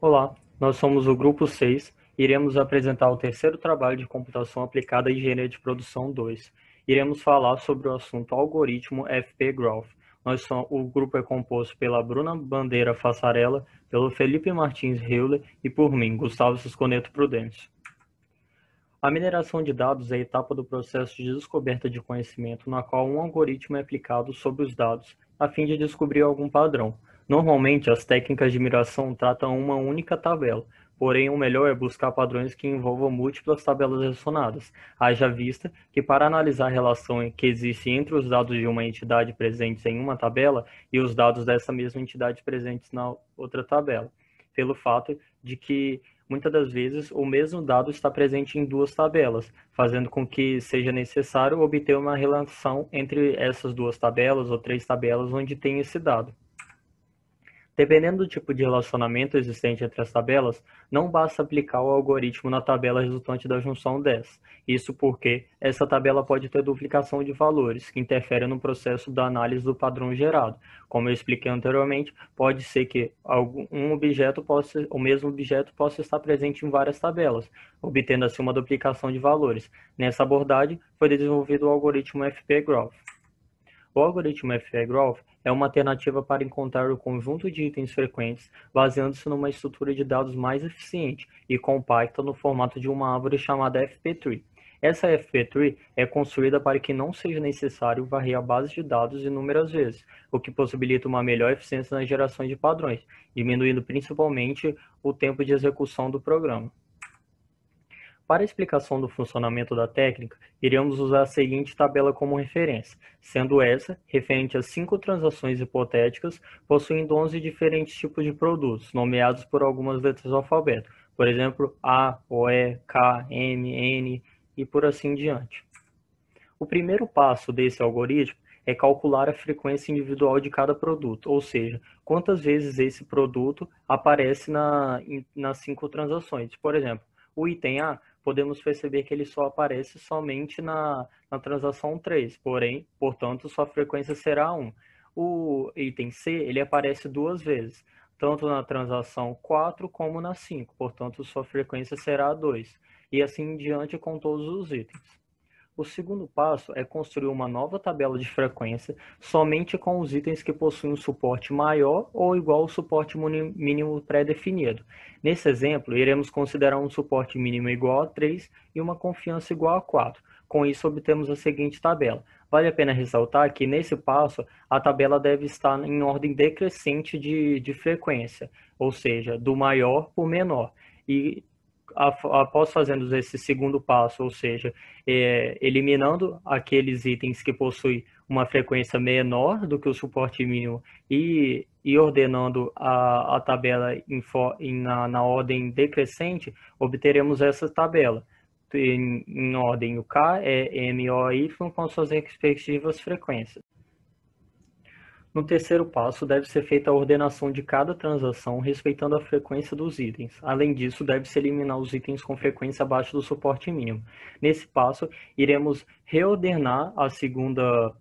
Olá, nós somos o Grupo 6 e iremos apresentar o terceiro trabalho de computação aplicada à engenharia de produção 2. Iremos falar sobre o assunto algoritmo FP-Graph. O grupo é composto pela Bruna Bandeira Fassarella, pelo Felipe Martins Heuler e por mim, Gustavo Sisconeto Prudêncio. A mineração de dados é a etapa do processo de descoberta de conhecimento na qual um algoritmo é aplicado sobre os dados, a fim de descobrir algum padrão. Normalmente, as técnicas de mineração tratam uma única tabela, porém o melhor é buscar padrões que envolvam múltiplas tabelas relacionadas, haja vista que para analisar a relação que existe entre os dados de uma entidade presentes em uma tabela e os dados dessa mesma entidade presentes na outra tabela, pelo fato de que muitas das vezes o mesmo dado está presente em duas tabelas, fazendo com que seja necessário obter uma relação entre essas duas tabelas ou três tabelas onde tem esse dado. Dependendo do tipo de relacionamento existente entre as tabelas, não basta aplicar o algoritmo na tabela resultante da junção dessas. Isso porque essa tabela pode ter duplicação de valores, que interferem no processo da análise do padrão gerado. Como eu expliquei anteriormente, pode ser que o mesmo objeto possa estar presente em várias tabelas, obtendo assim uma duplicação de valores. Nessa abordagem, foi desenvolvido o algoritmo FP-Graph. O algoritmo FP-Graph é uma alternativa para encontrar o conjunto de itens frequentes, baseando-se numa estrutura de dados mais eficiente e compacta no formato de uma árvore chamada FP-Tree. Essa FP-Tree é construída para que não seja necessário varrer a base de dados inúmeras vezes, o que possibilita uma melhor eficiência na geração de padrões, diminuindo principalmente o tempo de execução do programa. Para a explicação do funcionamento da técnica, iremos usar a seguinte tabela como referência, sendo essa referente a 5 transações hipotéticas possuindo 11 diferentes tipos de produtos, nomeados por algumas letras do alfabeto, por exemplo, A, O, E, K, M, N e por assim diante. O primeiro passo desse algoritmo é calcular a frequência individual de cada produto, ou seja, quantas vezes esse produto aparece nas 5 transações. Por exemplo, o item A, podemos perceber que ele só aparece somente na transação 3, porém, portanto, sua frequência será 1. O item C, ele aparece 2 vezes, tanto na transação 4 como na 5, portanto, sua frequência será 2, e assim em diante com todos os itens. O segundo passo é construir uma nova tabela de frequência somente com os itens que possuem um suporte maior ou igual ao suporte mínimo pré-definido. Nesse exemplo, iremos considerar um suporte mínimo igual a 3 e uma confiança igual a 4. Com isso, obtemos a seguinte tabela. Vale a pena ressaltar que, nesse passo, a tabela deve estar em ordem decrescente de frequência, ou seja, do maior para o menor. E após fazendo esse segundo passo, ou seja, eliminando aqueles itens que possuem uma frequência menor do que o suporte mínimo e ordenando a tabela na ordem decrescente, obteremos essa tabela. Em ordem o K, E, M, O, Y com suas respectivas frequências. No terceiro passo, deve ser feita a ordenação de cada transação respeitando a frequência dos itens. Além disso, deve-se eliminar os itens com frequência abaixo do suporte mínimo. Nesse passo, iremos reordenar a segunda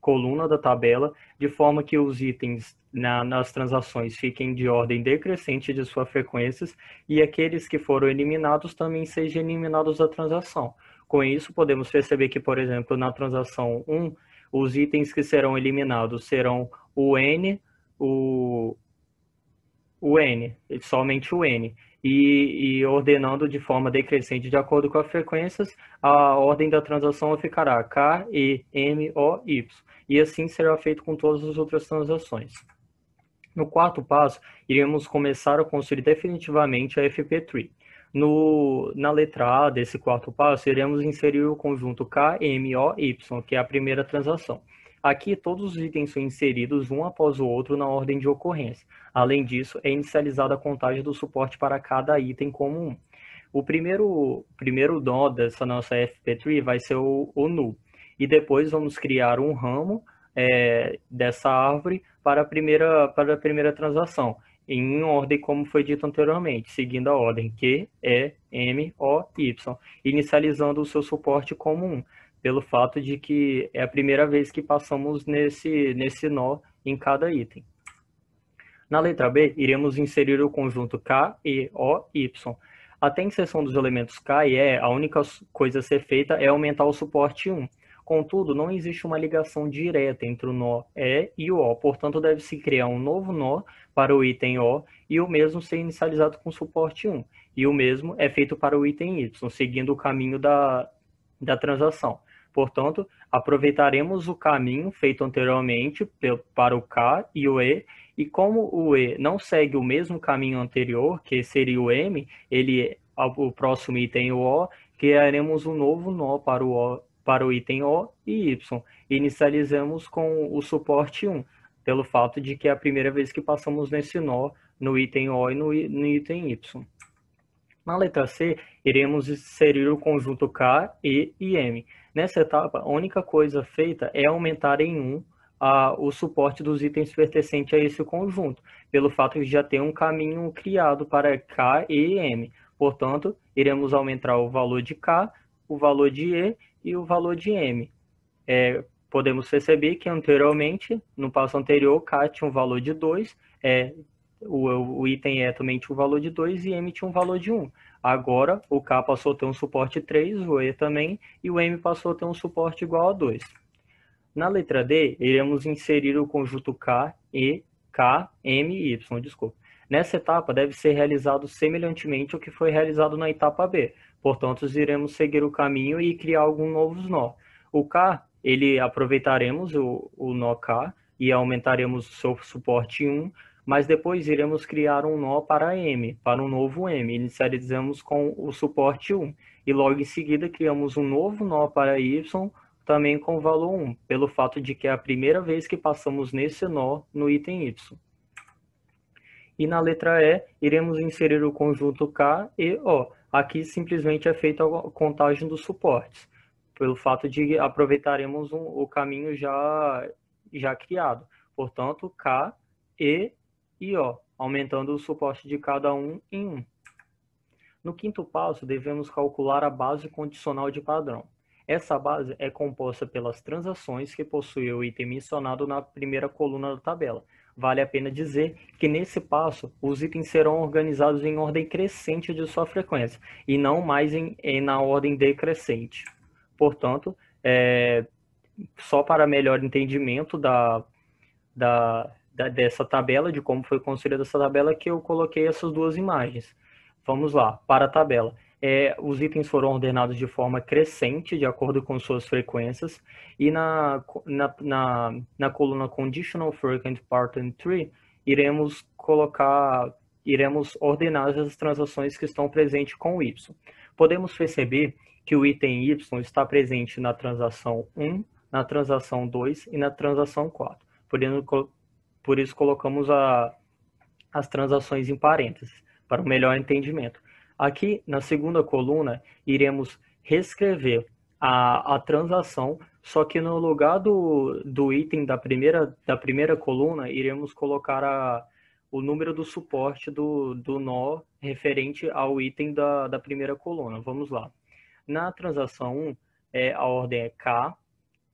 coluna da tabela, de forma que os itens nas transações fiquem de ordem decrescente de suas frequências e aqueles que foram eliminados também sejam eliminados da transação. Com isso, podemos perceber que, por exemplo, na transação 1, os itens que serão eliminados serão o N, o N, somente o N, e ordenando de forma decrescente de acordo com as frequências, a ordem da transação ficará K, E, M, O, Y, e assim será feito com todas as outras transações. No quarto passo, iremos começar a construir definitivamente a FP-Tree. Na letra A desse quarto passo, iremos inserir o conjunto K, M, O, Y, que é a primeira transação. Aqui, todos os itens são inseridos um após o outro na ordem de ocorrência. Além disso, é inicializada a contagem do suporte para cada item como um. O primeiro nó dessa nossa FP-Tree vai ser o null. E depois vamos criar um ramo dessa árvore para a primeira transação, em ordem como foi dito anteriormente, seguindo a ordem Q, E, M, O, Y, inicializando o seu suporte como 1, pelo fato de que é a primeira vez que passamos nesse nó em cada item. Na letra B, iremos inserir o conjunto K, E, O, Y. Até a inserção dos elementos K e E, a única coisa a ser feita é aumentar o suporte 1. Contudo, não existe uma ligação direta entre o nó E e o O, portanto, deve-se criar um novo nó para o item O e o mesmo ser inicializado com suporte 1. E o mesmo é feito para o item Y, seguindo o caminho da transação. Portanto, aproveitaremos o caminho feito anteriormente para o K e o E, e como o E não segue o mesmo caminho anterior, que seria o M, o próximo item O, criaremos um novo nó para o item O e Y. Inicializamos com o suporte 1, pelo fato de que é a primeira vez que passamos nesse nó no item O e no item Y. Na letra C, iremos inserir o conjunto K, E e M. Nessa etapa, a única coisa feita é aumentar em 1 o suporte dos itens pertencentes a esse conjunto, pelo fato de já ter um caminho criado para K, E e M. Portanto, iremos aumentar o valor de K, o valor de E e o valor de M. Podemos perceber que anteriormente, no passo anterior, K tinha um valor de 2, o item E também tinha um valor de 2 e M tinha um valor de 1. Agora, o K passou a ter um suporte 3, o E também, e o M passou a ter um suporte igual a 2. Na letra D, iremos inserir o conjunto K, E, K, M e Y, desculpa. Nessa etapa, deve ser realizado semelhantemente ao que foi realizado na etapa B. Portanto, iremos seguir o caminho e criar alguns novos nó. O K, aproveitaremos o nó K e aumentaremos o seu suporte 1, mas depois iremos criar um nó para M, para um novo M. Inicializamos com o suporte 1 e logo em seguida criamos um novo nó para Y, também com o valor 1, pelo fato de que é a primeira vez que passamos nesse nó no item Y. E na letra E, iremos inserir o conjunto K e O. Aqui simplesmente é feita a contagem dos suportes, pelo fato de aproveitaremos o caminho já criado. Portanto, K, E e O, aumentando o suporte de cada um em 1. No quinto passo, devemos calcular a base condicional de padrão. Essa base é composta pelas transações que possuem o item mencionado na primeira coluna da tabela. Vale a pena dizer que nesse passo, os itens serão organizados em ordem crescente de sua frequência, e não mais na ordem decrescente. Portanto, só para melhor entendimento dessa tabela, de como foi construída essa tabela, que eu coloquei essas duas imagens. Vamos lá, para a tabela. Os itens foram ordenados de forma crescente, de acordo com suas frequências, e na coluna Conditional Frequent Pattern Tree, iremos ordenar as transações que estão presentes com o Y. Podemos perceber que o item Y está presente na transação 1, na transação 2 e na transação 4. Por isso colocamos as transações em parênteses, para um melhor entendimento. Aqui, na segunda coluna, iremos reescrever a transação, só que no lugar do item da primeira coluna, iremos colocar o número do suporte do nó referente ao item da primeira coluna. Vamos lá. Na transação 1, a ordem é K,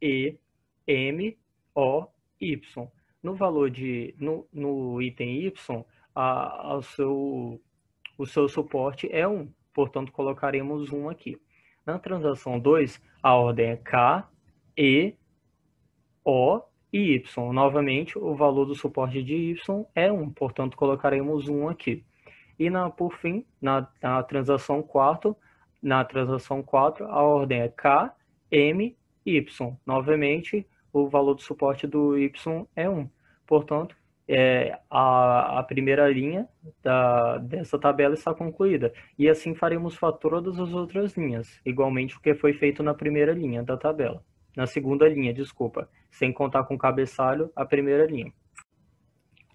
E, M, O, Y. No item Y, o seu suporte é 1, portanto colocaremos 1 aqui. Na transação 2, a ordem é K, E, O e Y. Novamente, o valor do suporte de Y é 1, portanto colocaremos 1 aqui. E por fim, na transação 4, a ordem é K, M, Y. Novamente, o valor do suporte do Y é 1. Portanto, a primeira linha dessa tabela está concluída. E assim faremos para todas as outras linhas, igualmente o que foi feito na primeira linha da tabela. Na segunda linha, desculpa, sem contar com o cabeçalho, a primeira linha.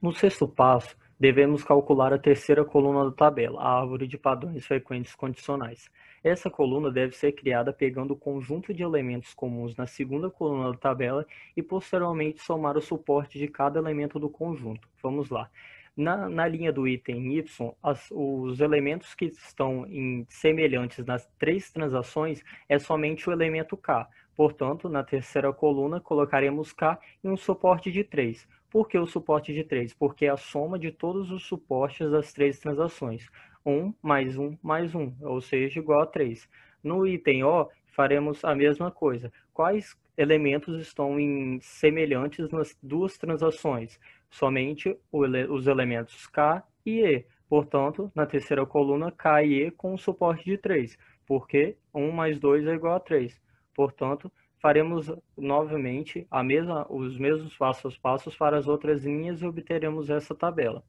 No sexto passo, devemos calcular a terceira coluna da tabela, a árvore de padrões frequentes condicionais. Essa coluna deve ser criada pegando o conjunto de elementos comuns na segunda coluna da tabela e posteriormente somar o suporte de cada elemento do conjunto. Vamos lá. Na linha do item Y, os elementos que estão semelhantes nas três transações é somente o elemento K. Portanto, na terceira coluna, colocaremos K em um suporte de 3. Por que o suporte de 3? Porque é a soma de todos os suportes das três transações. 1 mais 1 mais 1, ou seja, igual a 3. No item O, faremos a mesma coisa. Quais elementos estão semelhantes nas duas transações? Somente os elementos K e E. Portanto, na terceira coluna, K e E com o suporte de 3, porque 1 mais 2 é igual a 3. Portanto, faremos novamente os mesmos passos a passos para as outras linhas e obteremos essa tabela.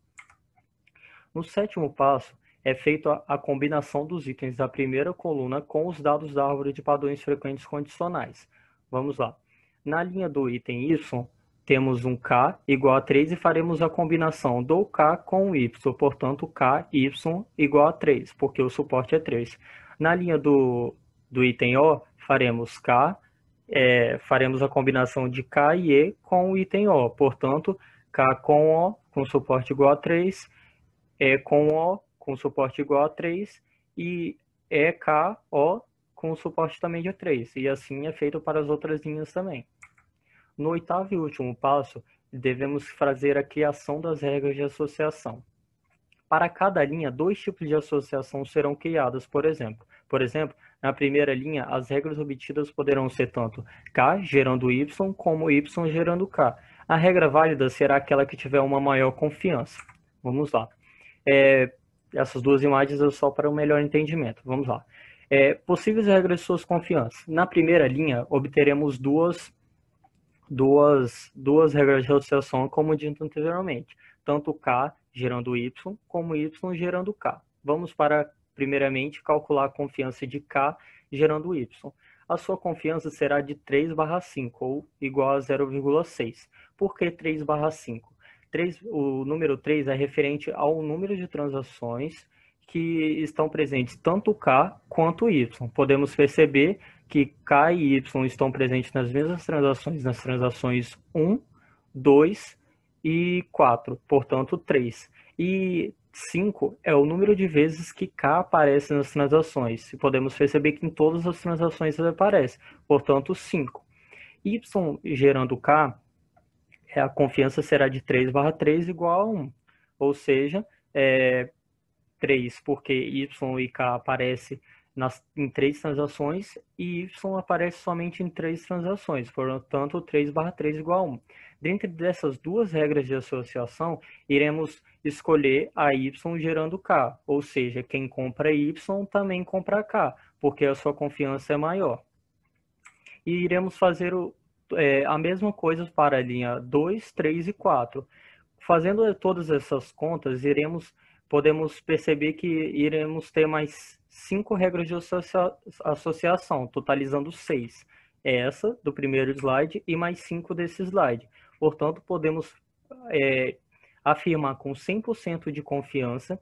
No sétimo passo, é feita a combinação dos itens da primeira coluna com os dados da árvore de padrões frequentes condicionais. Vamos lá. Na linha do item Y, temos um K igual a 3 e faremos a combinação do K com o Y, portanto, K, Y igual a 3, porque o suporte é 3. Na linha do item O, faremos faremos a combinação de K e E com o item O, portanto, K com O, com suporte igual a 3, E com O, com suporte igual a 3, e EKO com suporte também de 3, e assim é feito para as outras linhas também. No oitavo e último passo, devemos fazer a criação das regras de associação. Para cada linha, dois tipos de associação serão criadas, por exemplo. Na primeira linha, as regras obtidas poderão ser tanto K gerando Y, como Y gerando K. A regra válida será aquela que tiver uma maior confiança. Vamos lá. Essas duas imagens é só para um melhor entendimento. Vamos lá. Possíveis regras de suas confianças. Na primeira linha, obteremos duas regras de associação, como dito anteriormente. Tanto K gerando Y, como Y gerando K. Vamos para, primeiramente, calcular a confiança de K gerando Y. A sua confiança será de 3/5, ou igual a 0,6. Por que 3/5? O número 3 é referente ao número de transações que estão presentes tanto K quanto Y. Podemos perceber que K e Y estão presentes nas mesmas transações, nas transações 1, 2 e 4, portanto 3. E 5 é o número de vezes que K aparece nas transações. E podemos perceber que em todas as transações ele aparece, portanto 5. Y gerando K, a confiança será de 3/3 igual a 1. Ou seja, 3, porque Y e K aparecem em 3 transações e Y aparece somente em 3 transações, portanto 3/3 igual a 1. Dentro dessas duas regras de associação, iremos escolher a Y gerando K, ou seja, quem compra Y também compra K, porque a sua confiança é maior. E iremos fazer a mesma coisa para a linha 2, 3 e 4. Fazendo todas essas contas, podemos perceber que iremos ter mais 5 regras de associação, totalizando 6. Essa do primeiro slide e mais 5 desse slide. Portanto, podemos afirmar com 100% de confiança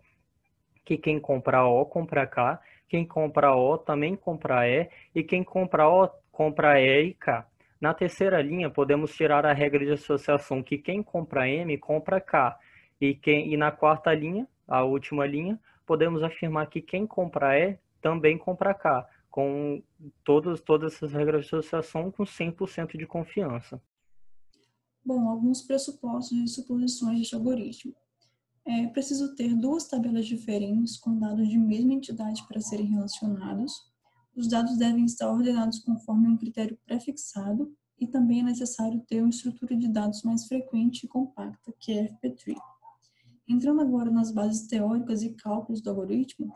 que quem compra O compra K, quem compra O também compra E, e quem compra O compra E e K. Na terceira linha, podemos tirar a regra de associação que quem compra M compra K. E na quarta linha, a última linha, podemos afirmar que quem compra E também compra K, com todas essas regras de associação com 100% de confiança. Bom, alguns pressupostos e suposições deste algoritmo. É preciso ter duas tabelas diferentes com dados de mesma entidade para serem relacionados. Os dados devem estar ordenados conforme um critério prefixado e também é necessário ter uma estrutura de dados mais frequente e compacta, que é FP-Tree. Entrando agora nas bases teóricas e cálculos do algoritmo,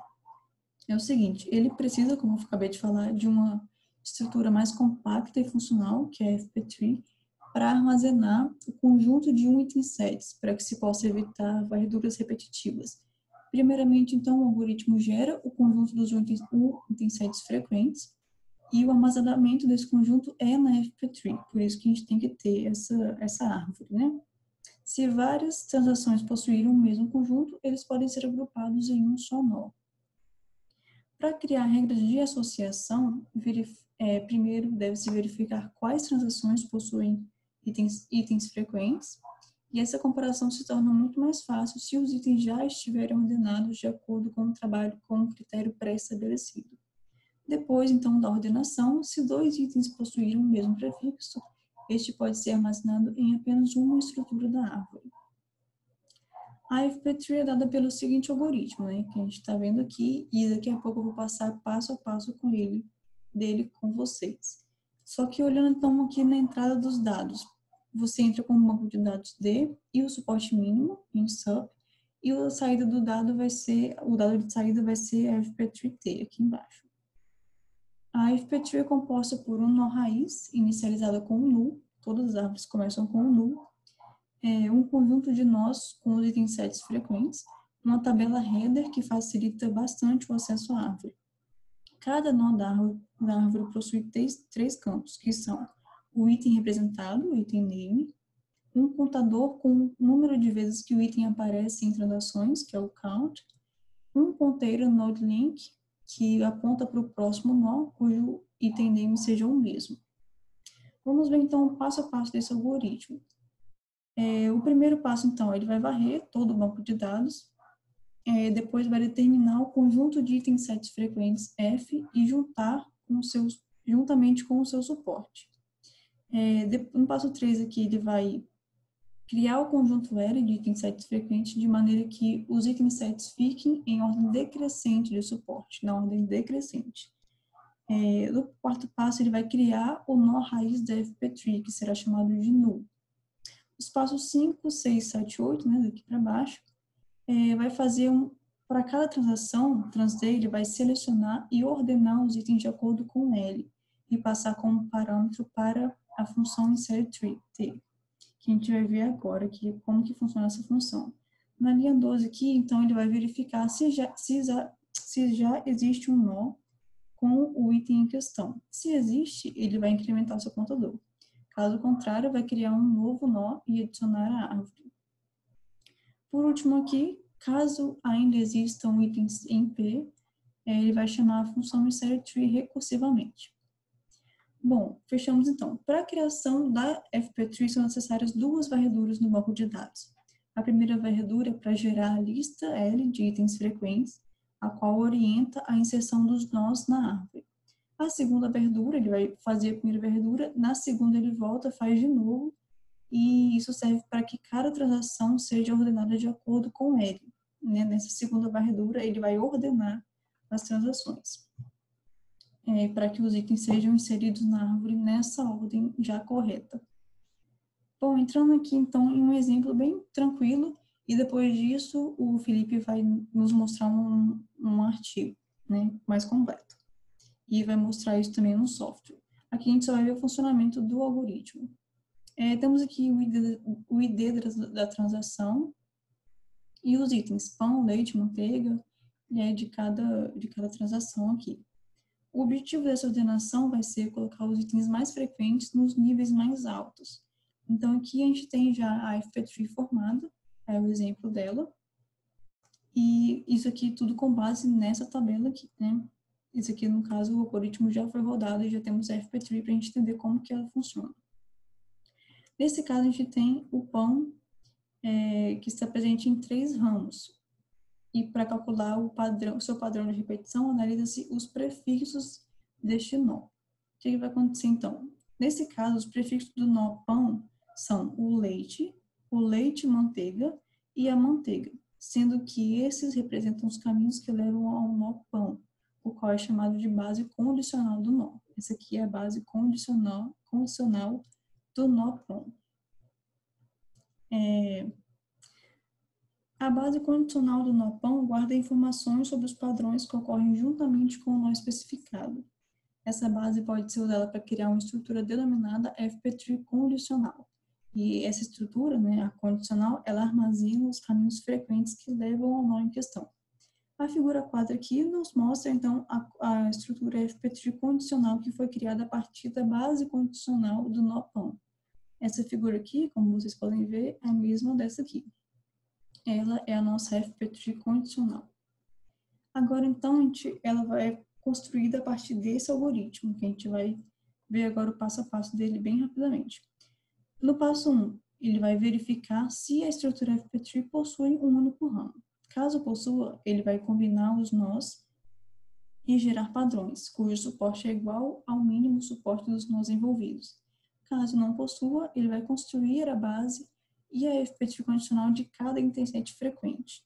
é o seguinte, ele precisa, como eu acabei de falar, de uma estrutura mais compacta e funcional, que é FP-Tree, para armazenar o conjunto de item sets, para que se possa evitar varreduras repetitivas. Primeiramente, então, o algoritmo gera o conjunto dos item sets frequentes e o armazenamento desse conjunto é na FP-Tree, por isso que a gente tem que ter essa árvore, né? Se várias transações possuírem o mesmo conjunto, eles podem ser agrupados em um só nó. Para criar regras de associação, primeiro deve-se verificar quais transações possuem itens frequentes, e essa comparação se torna muito mais fácil se os itens já estiverem ordenados de acordo com o trabalho com um critério pré-estabelecido. Depois, então, da ordenação, se dois itens possuírem o mesmo prefixo, este pode ser armazenado em apenas uma estrutura da árvore. A FP-Tree é dada pelo seguinte algoritmo, né, que a gente está vendo aqui, e daqui a pouco eu vou passar passo a passo dele com vocês. Só que olhando então aqui na entrada dos dados, você entra com o banco de dados D e o suporte mínimo em SUP, e a saída do dado o dado de saída vai ser a FP-Tree-T aqui embaixo. A FP-Tree é composta por um nó raiz, inicializada com um null, todas as árvores começam com um null, um conjunto de nós com os itens sets frequentes, uma tabela header que facilita bastante o acesso à árvore. Cada nó da árvore possui três campos, que são o item representado, o item name, um contador com o número de vezes que o item aparece em transações, que é o count, um ponteiro node link, que aponta para o próximo nó, cujo item name seja o mesmo. Vamos ver então o passo a passo desse algoritmo. O primeiro passo, então, ele vai varrer todo o banco de dados, depois vai determinar o conjunto de itens sets frequentes F e juntamente com o seu suporte. No passo 3 aqui, ele vai criar o conjunto L de itens sets frequentes de maneira que os itens sets fiquem em ordem decrescente de suporte, na ordem decrescente. No quarto passo, ele vai criar o nó raiz da FP-Tree, que será chamado de null. Os passos 5, 6, 7, 8, né, daqui para baixo, vai fazer para cada transação, ele vai selecionar e ordenar os itens de acordo com L e passar como parâmetro para a função insertTree, que a gente vai ver agora aqui como que funciona essa função. Na linha 12 aqui, então, ele vai verificar se já existe um nó com o item em questão. Se existe, ele vai incrementar o seu contador. Caso contrário, vai criar um novo nó e adicionar a árvore. Por último aqui, caso ainda existam itens em P, ele vai chamar a função insertTree recursivamente. Bom, fechamos então. Para a criação da FP-Tree são necessárias duas varreduras no banco de dados. A primeira varredura é para gerar a lista L de itens frequentes, a qual orienta a inserção dos nós na árvore. A segunda varredura, ele vai fazer a primeira varredura, na segunda ele volta, faz de novo, e isso serve para que cada transação seja ordenada de acordo com L. Nessa segunda varredura, ele vai ordenar as transações, para que os itens sejam inseridos na árvore nessa ordem já correta. Bom, entrando aqui então em um exemplo bem tranquilo, e depois disso o Felipe vai nos mostrar um artigo, né, mais completo. E vai mostrar isso também no software. Aqui a gente só vai ver o funcionamento do algoritmo. Temos aqui o ID da transação e os itens pão, leite, manteiga, de cada transação aqui. O objetivo dessa ordenação vai ser colocar os itens mais frequentes nos níveis mais altos. Então aqui a gente tem já a FP-Tree formada, é o exemplo dela, e isso aqui tudo com base nessa tabela aqui, né? Isso aqui, no caso, o algoritmo já foi rodado e já temos a FP-Tree para a gente entender como que ela funciona. Nesse caso, a gente tem o pão, que está presente em 3 ramos. E para calcular o seu padrão de repetição, analisa-se os prefixos deste nó. O que vai acontecer, então? Nesse caso, os prefixos do nó pão são o leite manteiga e a manteiga, sendo que esses representam os caminhos que levam ao nó pão, o qual é chamado de base condicional do nó. Essa aqui é a base condicional do nó pão. A base condicional do nó pão guarda informações sobre os padrões que ocorrem juntamente com o nó especificado. Essa base pode ser usada para criar uma estrutura denominada FP-Tree condicional. E essa estrutura, né, a condicional, ela armazena os caminhos frequentes que levam ao nó em questão. A figura 4 aqui nos mostra, então, a estrutura FP-Tree condicional que foi criada a partir da base condicional do nó pão. Essa figura aqui, como vocês podem ver, é a mesma dessa aqui. Ela é a nossa FP-Tree condicional. Agora, então, ela vai construída a partir desse algoritmo, que a gente vai ver agora o passo a passo dele bem rapidamente. No passo 1, ele vai verificar se a estrutura FP-Tree possui um único ramo. Caso possua, ele vai combinar os nós e gerar padrões, cujo suporte é igual ao mínimo suporte dos nós envolvidos. Caso não possua, ele vai construir a base e a FP condicional de cada item set frequente.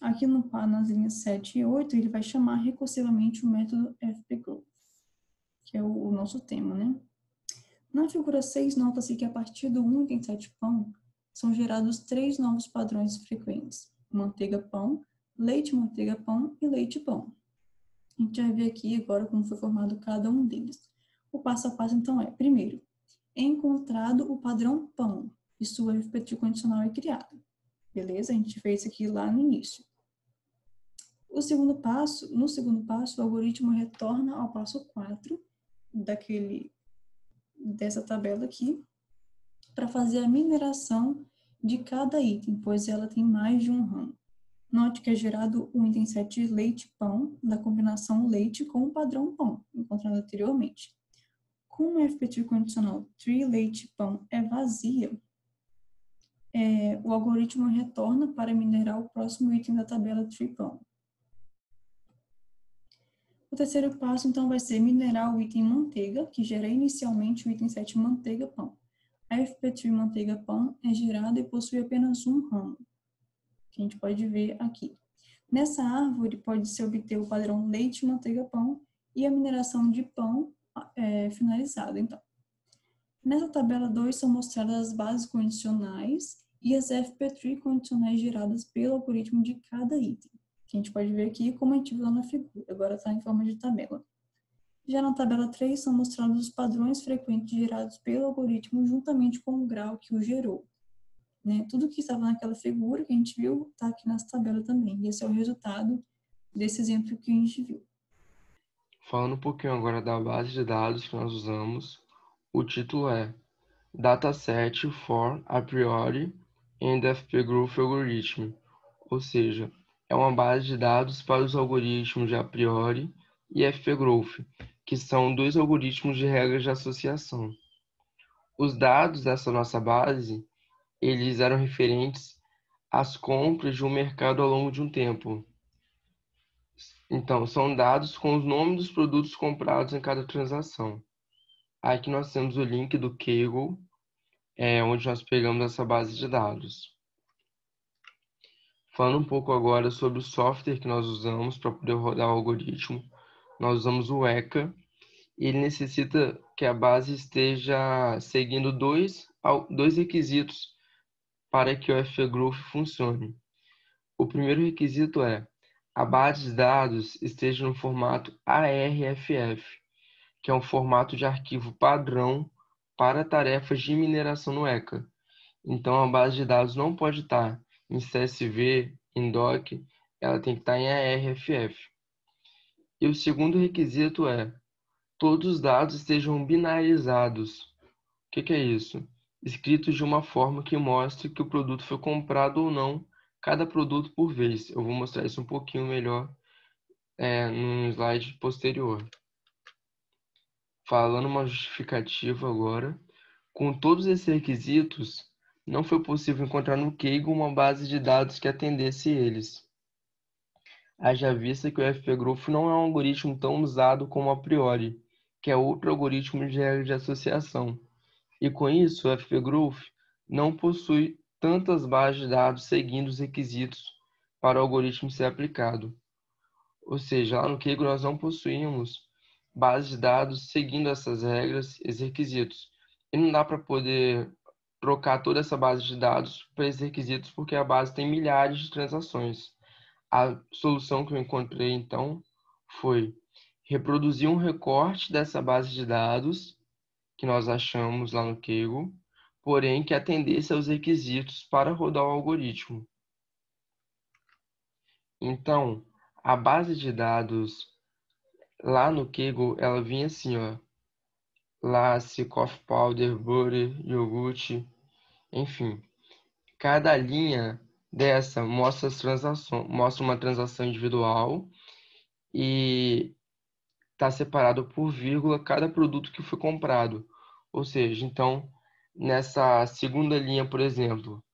Aqui nas linhas 7 e 8, ele vai chamar recursivamente o método FPGroup, que é o nosso tema, né? Na figura 6, nota-se que a partir do 1 item set pão, são gerados 3 novos padrões frequentes: manteiga-pão, leite-manteiga-pão e leite-pão. A gente vai ver aqui agora como foi formado cada um deles. O passo a passo, então, é: primeiro, é encontrado o padrão pão e sua FP condicional é criada. Beleza? A gente fez isso aqui lá no início. No segundo passo, o algoritmo retorna ao passo 4 dessa tabela aqui para fazer a mineração de cada item, pois ela tem mais de um ramo. Note que é gerado o item set leite-pão da combinação leite com o padrão pão, encontrado anteriormente. Como a FP condicional tree leite-pão é vazia, o algoritmo retorna para minerar o próximo item da tabela tree pão. O terceiro passo, então, vai ser minerar o item manteiga, que gera inicialmente o item set manteiga-pão. A FP manteiga-pão é gerada e possui apenas um ramo, que a gente pode ver aqui. Nessa árvore, pode-se obter o padrão leite-manteiga-pão e a mineração de pão finalizada, então. Nessa tabela 2 são mostradas as bases condicionais e as FP condicionais geradas pelo algoritmo de cada item, que a gente pode ver aqui como a gente viu lá na figura, agora está em forma de tabela. Já na tabela 3 são mostrados os padrões frequentes gerados pelo algoritmo juntamente com o grau que o gerou. Né? Tudo que estava naquela figura que a gente viu está aqui nessa tabela também. E esse é o resultado desse exemplo que a gente viu. Falando um pouquinho agora da base de dados que nós usamos, o título é Dataset for a priori and FP-Growth Algorithm, ou seja, é uma base de dados para os algoritmos de a priori e FP-Growth, que são dois algoritmos de regras de associação. Os dados dessa nossa base, eles eram referentes às compras de um mercado ao longo de um tempo. Então, são dados com os nomes dos produtos comprados em cada transação. Aqui nós temos o link do Kaggle, onde nós pegamos essa base de dados. Falando um pouco agora sobre o software que nós usamos para poder rodar o algoritmo, nós usamos o Weka. Ele necessita que a base esteja seguindo dois requisitos para que o FPGroup funcione. O primeiro requisito é a base de dados esteja no formato ARFF, que é um formato de arquivo padrão para tarefas de mineração no Weka. Então, a base de dados não pode estar em CSV, em doc, ela tem que estar em ARFF. E o segundo requisito é todos os dados estejam binarizados. O que é isso? Escritos de uma forma que mostre que o produto foi comprado ou não, cada produto por vez. Eu vou mostrar isso um pouquinho melhor no slide posterior. Falando uma justificativa agora, com todos esses requisitos, não foi possível encontrar no Kaggle uma base de dados que atendesse eles. Haja vista que o FPGroup não é um algoritmo tão usado como a priori, que é outro algoritmo de regra de associação. E com isso, o FPGroup não possui tantas bases de dados seguindo os requisitos para o algoritmo ser aplicado. Ou seja, lá no Kaggle nós não possuímos bases de dados seguindo essas regras, esses requisitos. E não dá para poder trocar toda essa base de dados para esses requisitos, porque a base tem milhares de transações. A solução que eu encontrei, então, foi reproduzir um recorte dessa base de dados que nós achamos lá no Kaggle, porém que atendesse aos requisitos para rodar o algoritmo. Então, a base de dados lá no Kaggle, ela vinha assim, ó, Lace, Coffee Powder, Butter, iogurte, enfim. Cada linha dessa mostra uma transação individual e está separado por vírgula cada produto que foi comprado. Ou seja, então, nessa segunda linha, por exemplo,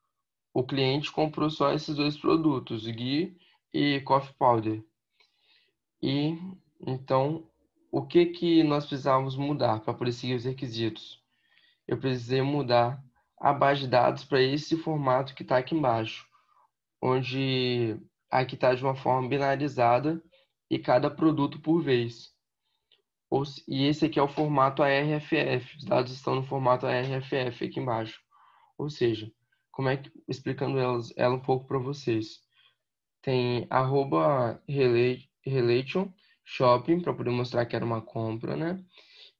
o cliente comprou só esses dois produtos, ghee e coffee powder. E, então, o que nós precisávamos mudar para poder seguir os requisitos? eu precisei mudar a base de dados para esse formato que está aqui embaixo, onde aqui está de uma forma binarizada e cada produto por vez. E esse aqui é o formato ARFF, os dados estão no formato ARFF aqui embaixo. Ou seja, como é que, explicando ela um pouco para vocês. Tem @relation shopping para poder mostrar que era uma compra, né?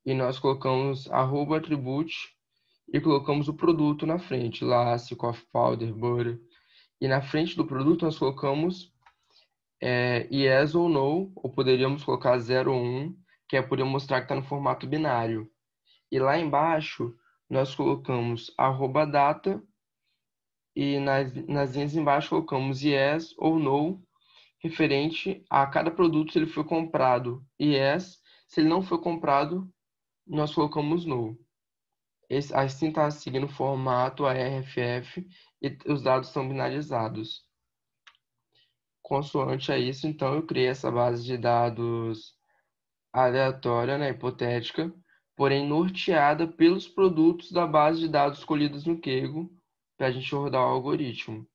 E nós colocamos @attribute e colocamos o produto na frente, lace, coffee powder, butter. E na frente do produto nós colocamos yes ou no, ou poderíamos colocar 0 ou 1, que é poder mostrar que está no formato binário. E lá embaixo nós colocamos @data e nas linhas embaixo colocamos yes ou no, referente a cada produto se ele foi comprado yes, se ele não foi comprado, nós colocamos no. Assim está seguindo o formato ARFF e os dados são binarizados. Consoante a isso, então, eu criei essa base de dados aleatória, né, hipotética, porém norteada pelos produtos da base de dados escolhidos no Kaggle para a gente rodar o algoritmo.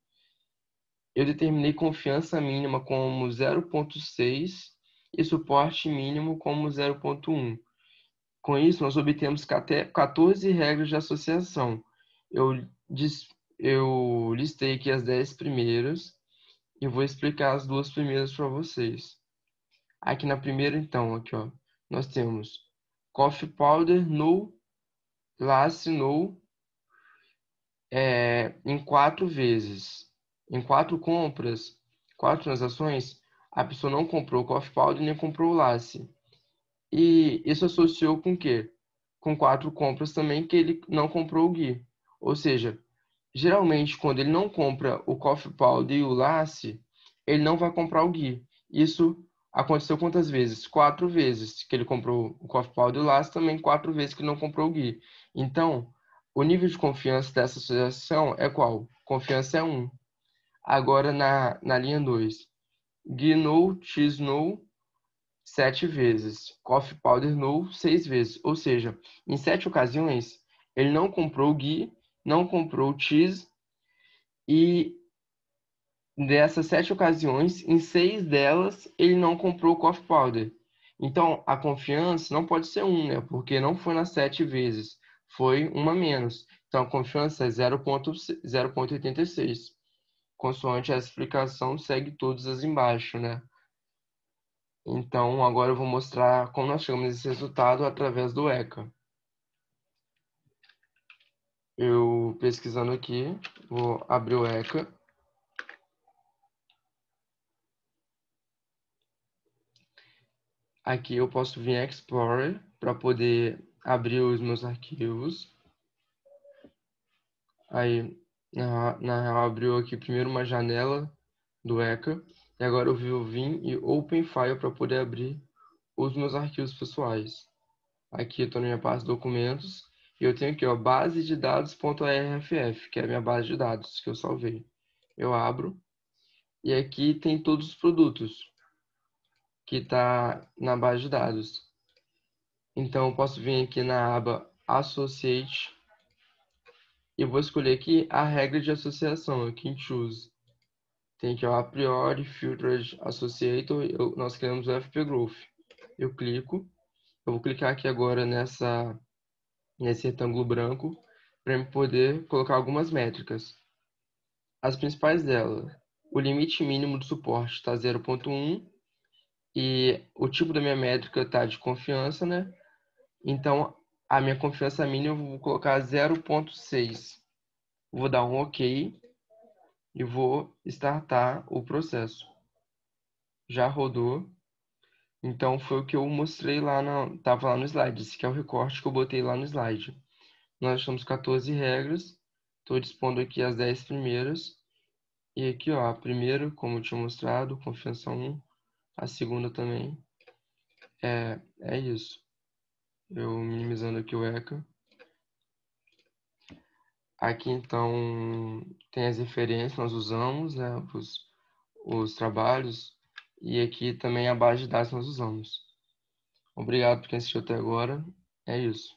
Eu determinei confiança mínima como 0.6 e suporte mínimo como 0.1. Com isso, nós obtemos 14 regras de associação. Eu listei aqui as 10 primeiras e vou explicar as 2 primeiras para vocês. Aqui na primeira, então, aqui, ó, nós temos coffee powder no, lace no, em 4 vezes. Em 4 compras, 4 transações, a pessoa não comprou o coffee powder nem comprou o lace. E isso associou com o quê? Com 4 compras também que ele não comprou o Gui. Ou seja, geralmente quando ele não compra o coffee powder e o lace, ele não vai comprar o Gui. Isso aconteceu quantas vezes? 4 vezes que ele comprou o coffee powder e o lace, também 4 vezes que ele não comprou o Gui. Então, o nível de confiança dessa associação é qual? Confiança é 1. Agora na linha 2. Gui no, X no, 7 vezes. Coffee powder no, 6 vezes. Ou seja, em 7 ocasiões, ele não comprou o Gui, não comprou o cheese e dessas 7 ocasiões, em 6 delas, ele não comprou o coffee powder. Então, a confiança não pode ser 1, né? Porque não foi nas 7 vezes, foi uma menos. Então, a confiança é 0,86. Consoante essa explicação, segue todas as embaixo, né? Então, agora eu vou mostrar como nós chegamos nesse resultado através do ECA. Eu pesquisando aqui, vou abrir o ECA. Aqui eu posso vir em Explorer para poder abrir os meus arquivos. Aí, na real, abriu aqui primeiro uma janela do ECA. E agora eu vou vir em Open File para poder abrir os meus arquivos pessoais. Aqui eu estou na minha parte de documentos. E eu tenho aqui, ó, base de dados.arff, que é a minha base de dados que eu salvei. Eu abro. E aqui tem todos os produtos que está na base de dados. Então, eu posso vir aqui na aba Associate e vou escolher aqui a regra de associação, aqui em Choose. Tem aqui, ó, a priori, Filtered Associator, nós criamos o FP Growth. Eu clico, eu vou clicar aqui agora nesse retângulo branco para eu poder colocar algumas métricas. As principais delas, o limite mínimo do suporte está 0.1 e o tipo da minha métrica está de confiança, né? Então, a minha confiança mínima eu vou colocar 0.6. Vou dar um OK e vou startar o processo. Já rodou. Então, foi o que eu mostrei lá, estava lá no slide. Esse aqui é o recorte que eu botei lá no slide. Nós temos 14 regras. Estou dispondo aqui as 10 primeiras. E aqui, ó, a primeira, como eu tinha mostrado, confiança 1. A segunda também. É isso. Eu minimizando aqui o ECA. Aqui, então, tem as referências que nós usamos, né, os trabalhos, e aqui também a base de dados que nós usamos. Obrigado por quem assistiu até agora. É isso.